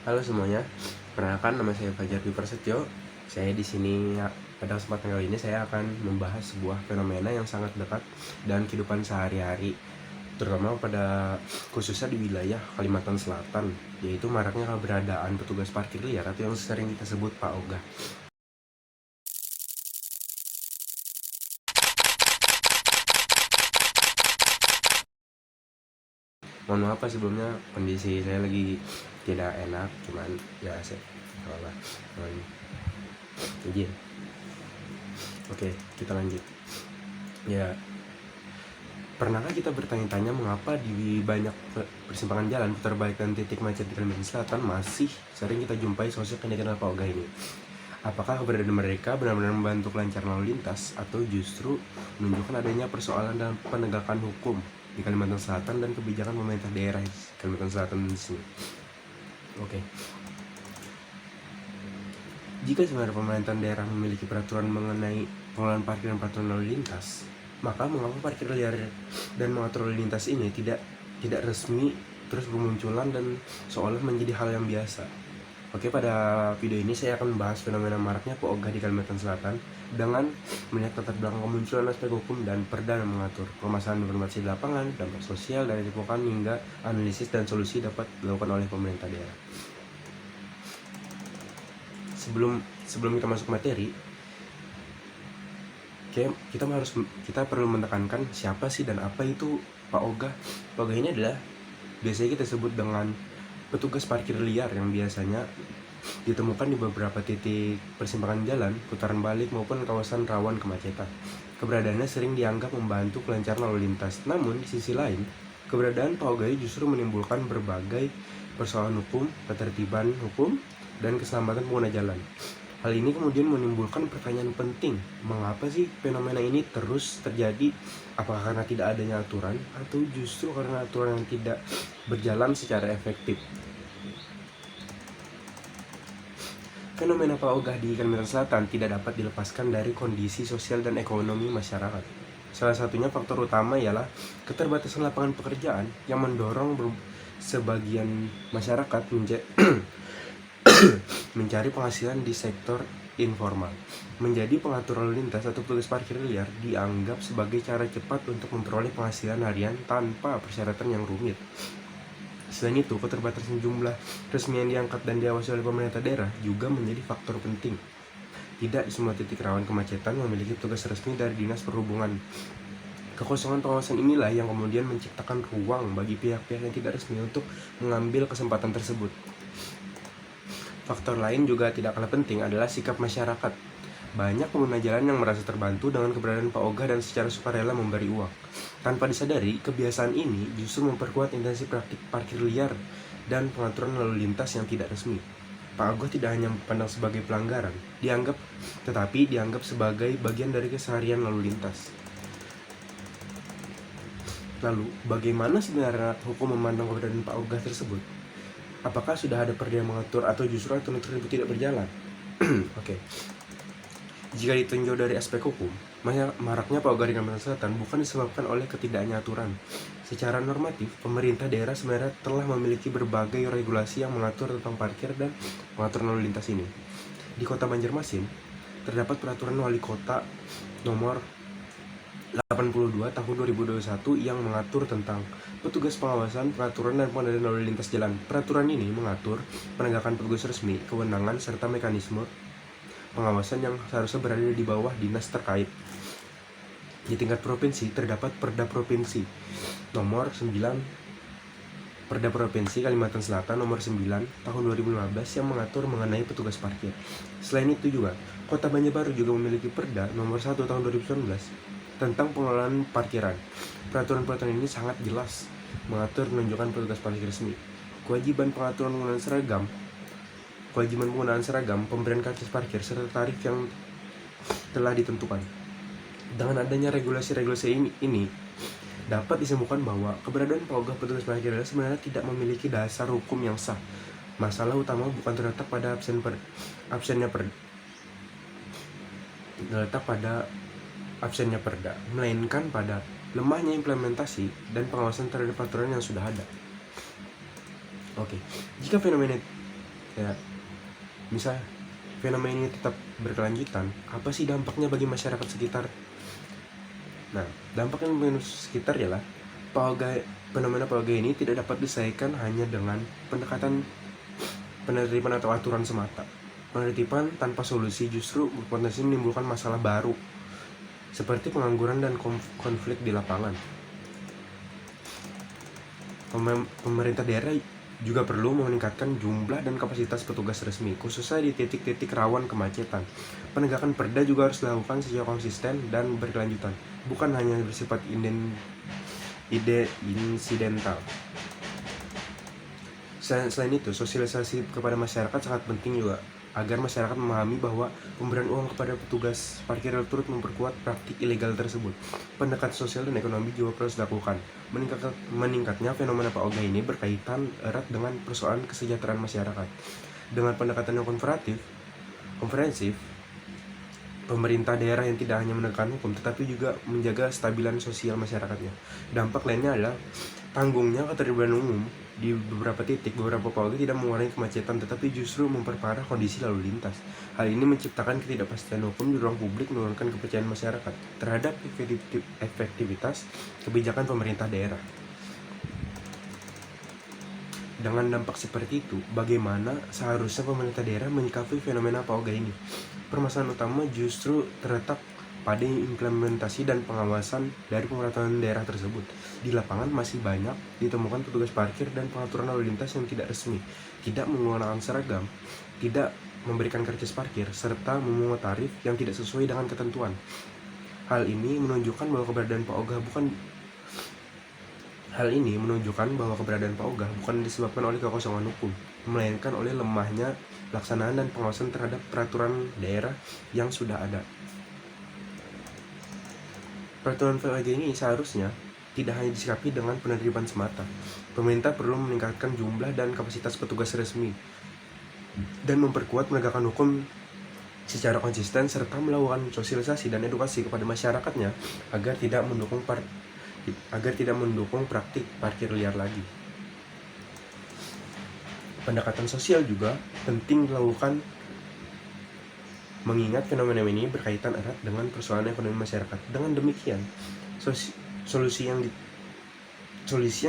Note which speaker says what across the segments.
Speaker 1: Halo semuanya, perkenalkan nama saya Fajar Dwi Prasetyo. Saya di sini pada kesempatan kali ini saya akan membahas sebuah fenomena yang sangat dekat dan kehidupan sehari-hari, terutama pada khususnya di wilayah Kalimantan Selatan, yaitu maraknya keberadaan petugas parkir liar atau yang sering kita sebut Pak Ogah. Mohon maaf Pak, sebelumnya kondisi saya lagi tidak enak, cuman ya saya apa izin. Oke, kita lanjut. Ya, pernahkah kita bertanya-tanya mengapa di banyak persimpangan jalan, putar balik dan titik macet di Kalimantan Selatan masih sering kita jumpai sosok yang dikenal Pak Ogah ini? Apakah keberadaan mereka benar-benar membantu kelancaran lalu lintas atau justru menunjukkan adanya persoalan dalam penegakan hukum di Kalimantan Selatan dan kebijakan pemerintah daerah Kalimantan Selatan di sini? Oke. Jika sebenarnya pemerintah daerah memiliki peraturan mengenai pengelolaan parkir dan peraturan lalu lintas, maka mengapa parkir liar dan mengatur lalu lintas ini tidak resmi terus bermunculan dan seolah menjadi hal yang biasa? Oke, pada video ini saya akan membahas fenomena maraknya Pak Ogah di Kalimantan Selatan dengan melihat latar belakang kemunculan aspek hukum dan perda yang mengatur permasalahan informasi di lapangan, dampak sosial dari lingkungan hingga analisis dan solusi dapat dilakukan oleh pemerintah daerah. Sebelum kita masuk materi, kita perlu menekankan siapa sih dan apa itu Pak Ogah. Pak Ogah ini adalah biasanya kita sebut dengan petugas parkir liar yang biasanya ditemukan di beberapa titik persimpangan jalan, putaran balik maupun kawasan rawan kemacetan. Keberadaannya sering dianggap membantu kelancaran lalu lintas. Namun di sisi lain, keberadaan Pak Ogah justru menimbulkan berbagai persoalan hukum, ketertiban hukum, dan keselamatan pengguna jalan. Hal ini kemudian menimbulkan pertanyaan penting, mengapa sih fenomena ini terus terjadi? Apakah karena tidak adanya aturan atau justru karena aturan yang tidak berjalan secara efektif? Fenomena Pak Ogah di Kalimantan Selatan tidak dapat dilepaskan dari kondisi sosial dan ekonomi masyarakat. Salah satunya faktor utama ialah keterbatasan lapangan pekerjaan yang mendorong sebagian masyarakat mencari penghasilan di sektor informal. Menjadi pengatur lalu lintas atau petugas parkir liar dianggap sebagai cara cepat untuk memperoleh penghasilan harian tanpa persyaratan yang rumit. Selain itu, keterbatasan jumlah resmi yang diangkat dan diawasi oleh pemerintah daerah juga menjadi faktor penting. Tidak semua titik rawan kemacetan memiliki petugas resmi dari Dinas Perhubungan. Kekosongan pengawasan inilah yang kemudian menciptakan ruang bagi pihak-pihak yang tidak resmi untuk mengambil kesempatan tersebut. Faktor lain juga tidak kalah penting adalah sikap masyarakat. Banyak pengguna jalan yang merasa terbantu dengan keberadaan Pak Ogah dan secara sukarela memberi uang. Tanpa disadari, kebiasaan ini justru memperkuat intensi praktik parkir liar dan pengaturan lalu lintas yang tidak resmi. Pak Ogah tidak hanya dipandang sebagai pelanggaran, tetapi dianggap sebagai bagian dari keseharian lalu lintas. Lalu, bagaimana sebenarnya hukum memandang keberadaan Pak Ogah tersebut? Apakah sudah ada perda yang mengatur atau justru aturan tersebut tidak berjalan? Oke. Jika ditinjau dari aspek hukum, maraknya Pak Ogah di Kalimantan Selatan bukan disebabkan oleh ketidaknya aturan. Secara normatif, pemerintah daerah sebenarnya telah memiliki berbagai regulasi yang mengatur tentang parkir dan pengaturan lalu lintas ini. Di Kota Banjarmasin, terdapat peraturan wali kota nomor 82 tahun 2021 yang mengatur tentang petugas pengawasan, peraturan dan pengendalian lalu lintas jalan. Peraturan ini mengatur penegakan petugas resmi, kewenangan serta mekanisme pengawasan yang seharusnya berada di bawah dinas terkait. Di tingkat provinsi terdapat Perda Provinsi nomor 9 Perda Provinsi Kalimantan Selatan nomor 9 tahun 2015 yang mengatur mengenai petugas parkir. Selain itu juga, Kota Banjarbaru juga memiliki Perda nomor 1 tahun 2019 tentang pengelolaan parkiran. Peraturan-peraturan ini sangat jelas mengatur penunjukan petugas parkir resmi, kewajiban penggunaan seragam, pemberian karcis parkir, serta tarif yang telah ditentukan. Dengan adanya regulasi-regulasi ini dapat disimpulkan bahwa keberadaan Pak Ogah petugas parkir sebenarnya tidak memiliki dasar hukum yang sah. Masalah utama bukan terletak pada absennya perda, melainkan pada lemahnya implementasi dan pengawasan terhadap peraturan yang sudah ada. Oke, jika fenomena Ya, misal fenomena ini tetap berkelanjutan, apa sih dampaknya bagi masyarakat sekitar? Nah, dampaknya bagi sekitar ialah fenomena Pak Oga ini tidak dapat diselesaikan hanya dengan pendekatan penertiban atau aturan semata. Penertiban tanpa solusi justru berpotensi menimbulkan masalah baru, seperti pengangguran dan konflik di lapangan. Pemerintah daerah juga perlu meningkatkan jumlah dan kapasitas petugas resmi, khususnya di titik-titik rawan kemacetan. Penegakan perda juga harus dilakukan secara konsisten dan berkelanjutan, bukan hanya bersifat insidental. Selain itu, sosialisasi kepada masyarakat sangat penting juga, agar masyarakat memahami bahwa pemberian uang kepada petugas parkir turut memperkuat praktik ilegal tersebut. Pendekatan sosial dan ekonomi juga perlu dilakukan. Meningkatnya fenomena Pak Oga ini berkaitan erat dengan persoalan kesejahteraan masyarakat. Dengan pendekatan yang komprehensif, pemerintah daerah yang tidak hanya menegakkan hukum tetapi juga menjaga stabilan sosial masyarakatnya. Dampak lainnya adalah tanggungnya ketertiban umum. Di beberapa titik, beberapa Pak Oga tidak mengurangi kemacetan tetapi justru memperparah kondisi lalu lintas. Hal ini menciptakan ketidakpastian hukum di ruang publik, menurunkan kepercayaan masyarakat terhadap efektivitas kebijakan pemerintah daerah. Dengan dampak seperti itu, bagaimana seharusnya pemerintah daerah menyikapi fenomena Pak Oga ini? Permasalahan utama justru terletak pada implementasi dan pengawasan dari pemerintahan daerah tersebut. Di lapangan masih banyak ditemukan petugas parkir dan pengaturan lalu lintas yang tidak resmi, tidak menggunakan seragam, tidak memberikan karcis parkir, serta memungut tarif yang tidak sesuai dengan ketentuan. Hal ini menunjukkan bahwa keberadaan Pak Oga bukan disebabkan oleh kekosongan hukum, melainkan oleh lemahnya pelaksanaan dan pengawasan terhadap peraturan daerah yang sudah ada. Peraturan Pak Oga ini seharusnya tidak hanya disikapi dengan penertiban semata. Pemerintah perlu meningkatkan jumlah dan kapasitas petugas resmi dan memperkuat penegakan hukum secara konsisten, serta melakukan sosialisasi dan edukasi kepada masyarakatnya agar tidak mendukung praktik parkir liar lagi. Pendekatan sosial juga penting dilakukan, mengingat fenomena ini berkaitan erat dengan persoalan ekonomi masyarakat. Dengan demikian, solusi yang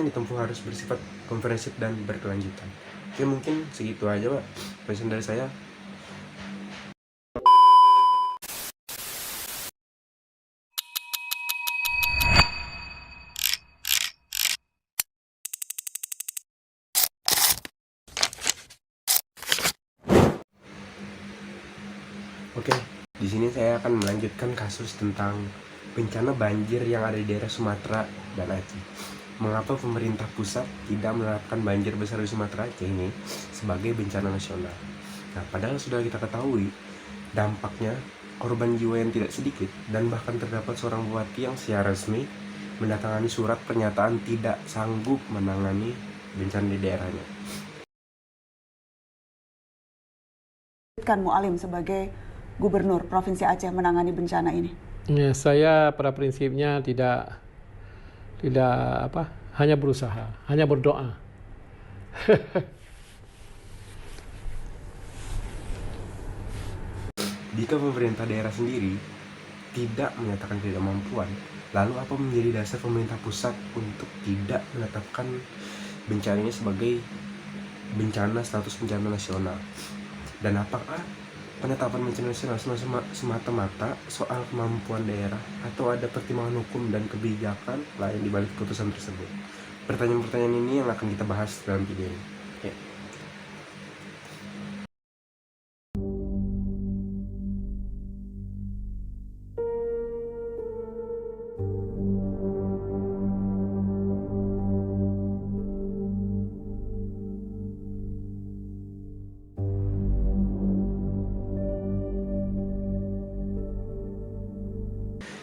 Speaker 1: ditempuh harus bersifat komprehensif dan berkelanjutan. Oke, mungkin segitu aja Pak pesan dari saya. Oke, di sini saya akan melanjutkan kasus tentang bencana banjir yang ada di daerah Sumatera dan Aceh. Mengapa pemerintah pusat tidak menerapkan banjir besar di Sumatera Aceh ini sebagai bencana nasional? Nah, padahal sudah kita ketahui dampaknya korban jiwa yang tidak sedikit, dan bahkan terdapat seorang bupati yang secara resmi mendatangani surat pernyataan tidak sanggup menangani bencana di daerahnya.
Speaker 2: Kan Mu'alim sebagai Gubernur Provinsi Aceh menangani bencana ini?
Speaker 3: Ya, saya pada prinsipnya tidak hanya berusaha, hanya berdoa.
Speaker 1: Jika pemerintah daerah sendiri tidak menyatakan ketidakmampuan, lalu apa menjadi dasar pemerintah pusat untuk tidak menetapkan bencana ini sebagai status bencana nasional? Dan apakah penetapan bencana nasional semata-mata soal kemampuan daerah atau ada pertimbangan hukum dan kebijakan lain di balik putusan tersebut? Pertanyaan-pertanyaan ini yang akan kita bahas dalam video ini. Ya.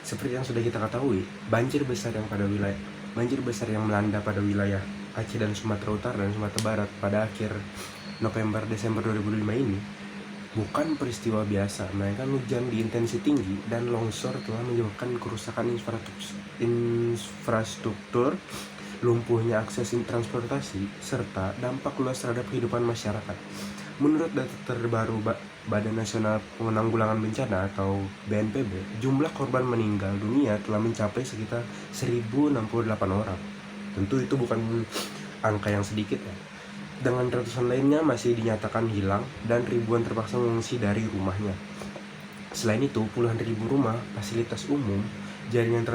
Speaker 1: Seperti yang sudah kita ketahui, banjir besar yang melanda pada wilayah Aceh dan Sumatera Utara dan Sumatera Barat pada akhir November-Desember 2005 ini bukan peristiwa biasa, melainkan hujan di intensi tinggi dan longsor telah menyebabkan kerusakan infrastruktur, lumpuhnya akses transportasi, serta dampak luas terhadap kehidupan masyarakat. Menurut data terbaru Badan Nasional Penanggulangan Bencana atau BNPB, jumlah korban meninggal dunia telah mencapai sekitar 1068 orang. Tentu itu bukan angka yang sedikit ya. Dengan ratusan lainnya masih dinyatakan hilang dan ribuan terpaksa mengungsi dari rumahnya. Selain itu, puluhan ribu rumah, fasilitas umum, jaringan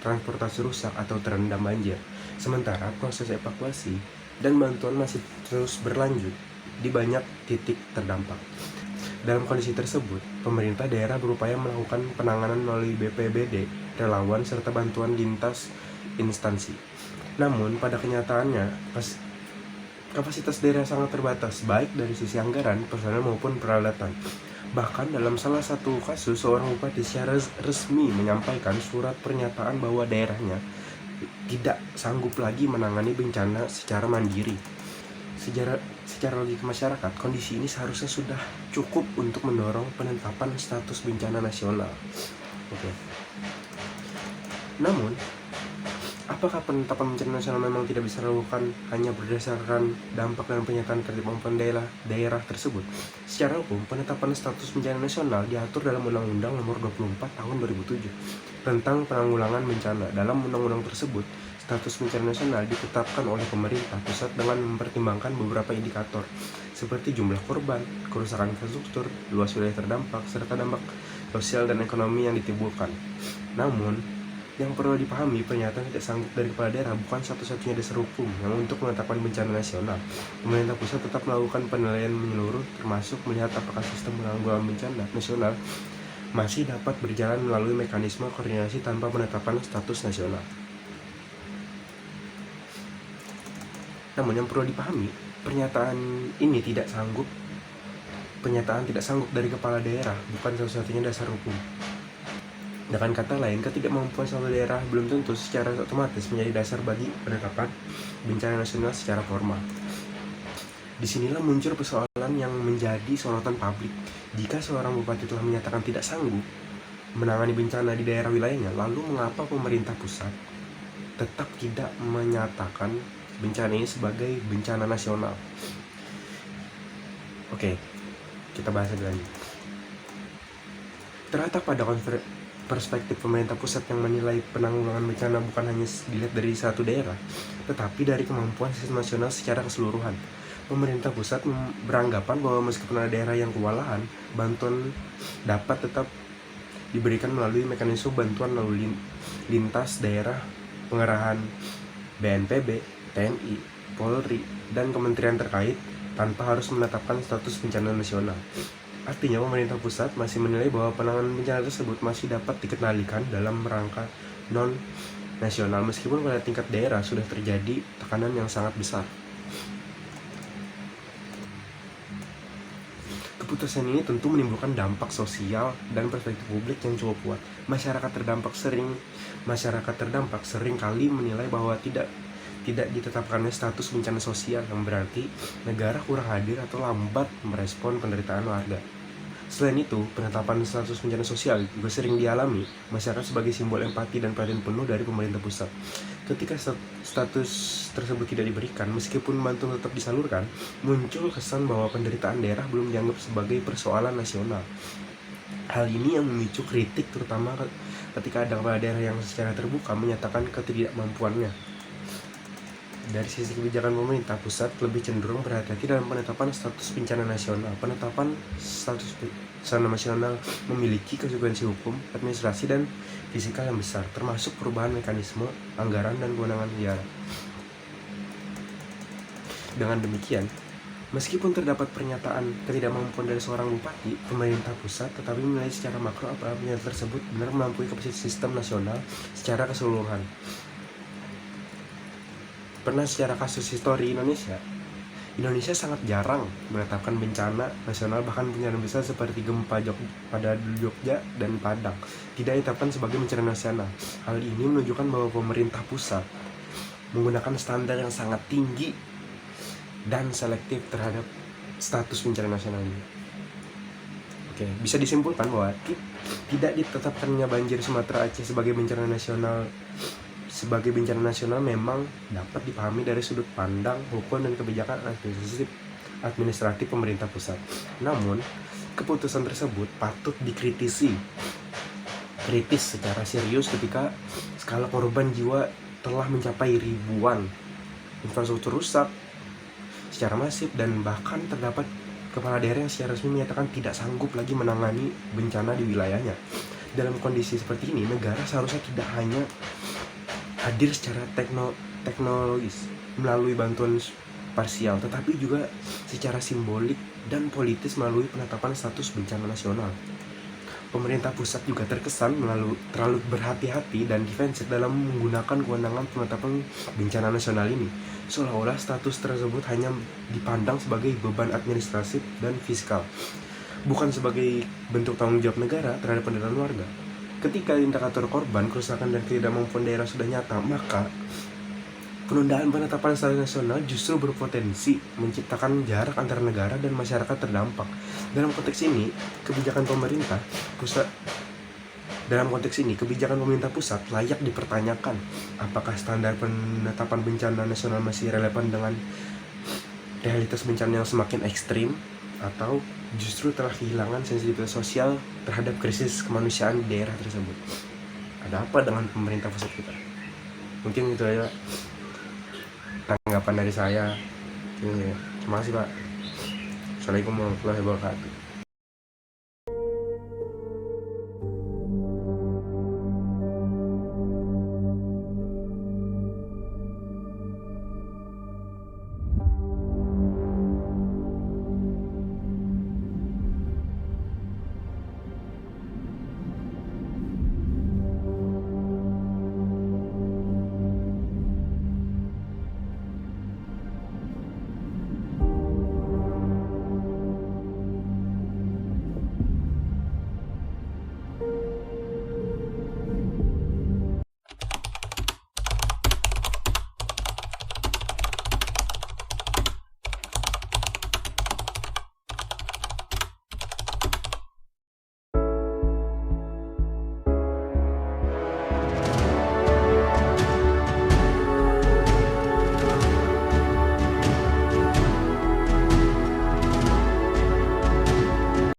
Speaker 1: transportasi rusak atau terendam banjir. Sementara proses evakuasi dan bantuan masih terus berlanjut di banyak titik terdampak. Dalam kondisi tersebut, pemerintah daerah berupaya melakukan penanganan melalui BPBD, relawan, serta bantuan lintas instansi. Namun, pada kenyataannya, kapasitas daerah sangat terbatas, baik dari sisi anggaran, personel maupun peralatan. Bahkan dalam salah satu kasus, seorang bupati secara resmi menyampaikan surat pernyataan bahwa daerahnya tidak sanggup lagi menangani bencana secara mandiri. Secara logika masyarakat, kondisi ini seharusnya sudah cukup untuk mendorong penetapan status bencana nasional. Oke. Namun, apakah penetapan bencana nasional memang tidak bisa dilakukan hanya berdasarkan dampak dan pernyataan terhadap kemampuan daerah tersebut? Secara hukum, penetapan status bencana nasional diatur dalam Undang-Undang Nomor 24 Tahun 2007 tentang penanggulangan bencana. Dalam undang-undang tersebut, status bencana nasional ditetapkan oleh pemerintah pusat dengan mempertimbangkan beberapa indikator seperti jumlah korban, kerusakan infrastruktur, luas wilayah terdampak, serta dampak sosial dan ekonomi yang ditimbulkan. Namun, yang perlu dipahami, pernyataan tidak sanggup dari kepala daerah bukan satu-satunya dasar hukum yang untuk menetapkan bencana nasional. Pemerintah pusat tetap melakukan penilaian menyeluruh, termasuk melihat apakah sistem penanggulangan bencana nasional masih dapat berjalan melalui mekanisme koordinasi tanpa penetapan status nasional. Namun yang perlu dipahami, pernyataan tidak sanggup dari kepala daerah bukan satu-satunya dasar hukum. Dengan kata lain, ketidakmampuan suatu daerah belum tentu secara otomatis menjadi dasar bagi penetapan bencana nasional secara formal. Disinilah muncul persoalan yang menjadi sorotan publik. Jika seorang bupati telah menyatakan tidak sanggup menangani bencana di daerah wilayahnya, lalu mengapa pemerintah pusat tetap tidak menyatakan bencana ini sebagai bencana nasional? Oke, kita bahas lebih lanjut. Terletak pada perspektif pemerintah pusat yang menilai penanggulangan bencana bukan hanya dilihat dari satu daerah, tetapi dari kemampuan sistem nasional secara keseluruhan. Pemerintah pusat beranggapan bahwa meskipun ada daerah yang kewalahan, bantuan dapat tetap diberikan melalui mekanisme bantuan lalu lintas daerah, pengerahan BNPB, TNI, Polri, dan kementerian terkait tanpa harus menetapkan status bencana nasional. Artinya pemerintah pusat masih menilai bahwa penanganan bencana tersebut masih dapat dikendalikan dalam rangka non-nasional meskipun pada tingkat daerah sudah terjadi tekanan yang sangat besar. Keputusan ini tentu menimbulkan dampak sosial dan perspektif publik yang cukup kuat. Masyarakat terdampak sering kali menilai bahwa tidak ditetapkannya status bencana sosial, yang berarti negara kurang hadir atau lambat merespon penderitaan warga. Selain itu, penetapan status bencana sosial juga sering dialami masyarakat sebagai simbol empati dan perhatian penuh dari pemerintah pusat. Ketika status tersebut tidak diberikan, meskipun bantuan tetap disalurkan, muncul kesan bahwa penderitaan daerah belum dianggap sebagai persoalan nasional. Hal ini yang memicu kritik, terutama ketika ada kepala daerah yang secara terbuka menyatakan ketidakmampuannya. Dari sisi kebijakan pemerintah pusat lebih cenderung berhati-hati dalam penetapan status bencana nasional. Penetapan status bencana nasional memiliki konsekuensi hukum, administrasi, dan fisikal yang besar, termasuk perubahan mekanisme, anggaran, dan kewenangan negara. Dengan demikian, meskipun terdapat pernyataan ketidakmampuan dari seorang bupati, pemerintah pusat tetapi menilai secara makro apakah pernyataan tersebut benar melampaui kapasitas sistem nasional secara keseluruhan. Pernah secara kasus histori Indonesia sangat jarang menetapkan bencana nasional, bahkan bencana besar seperti gempa pada Jogja dan Padang tidak ditetapkan sebagai bencana nasional. Hal ini menunjukkan bahwa pemerintah pusat menggunakan standar yang sangat tinggi dan selektif terhadap status bencana nasional ini. Oke, bisa disimpulkan bahwa tidak ditetapkannya banjir Sumatera Aceh sebagai bencana nasional memang dapat dipahami dari sudut pandang hukum dan kebijakan administratif administratif pemerintah pusat. Namun, keputusan tersebut patut dikritisi kritis secara serius ketika skala korban jiwa telah mencapai ribuan, infrastruktur rusak secara masif, dan bahkan terdapat kepala daerah yang secara resmi menyatakan tidak sanggup lagi menangani bencana di wilayahnya. Dalam kondisi seperti ini, negara seharusnya tidak hanya hadir secara teknologis melalui bantuan parsial, tetapi juga secara simbolik dan politis melalui penetapan status bencana nasional. Pemerintah pusat juga terkesan terlalu berhati-hati dan defensif dalam menggunakan kewenangan penetapan bencana nasional ini, seolah-olah status tersebut hanya dipandang sebagai beban administratif dan fiskal, bukan sebagai bentuk tanggung jawab negara terhadap penderitaan warga. Ketika indikator korban, kerusakan, dan ketidakmampuan daerah sudah nyata, maka penundaan penetapan status nasional justru berpotensi menciptakan jarak antara negara dan masyarakat terdampak. Dalam konteks ini, kebijakan pemerintah pusat layak dipertanyakan. Apakah standar penetapan bencana nasional masih relevan dengan realitas bencana yang semakin ekstrim, atau justru telah kehilangan sensitivitas sosial terhadap krisis kemanusiaan di daerah tersebut? Ada apa dengan pemerintah pusat kita? Mungkin itu aja tanggapan dari saya. Terima kasih Pak. Assalamualaikum warahmatullahi wabarakatuh.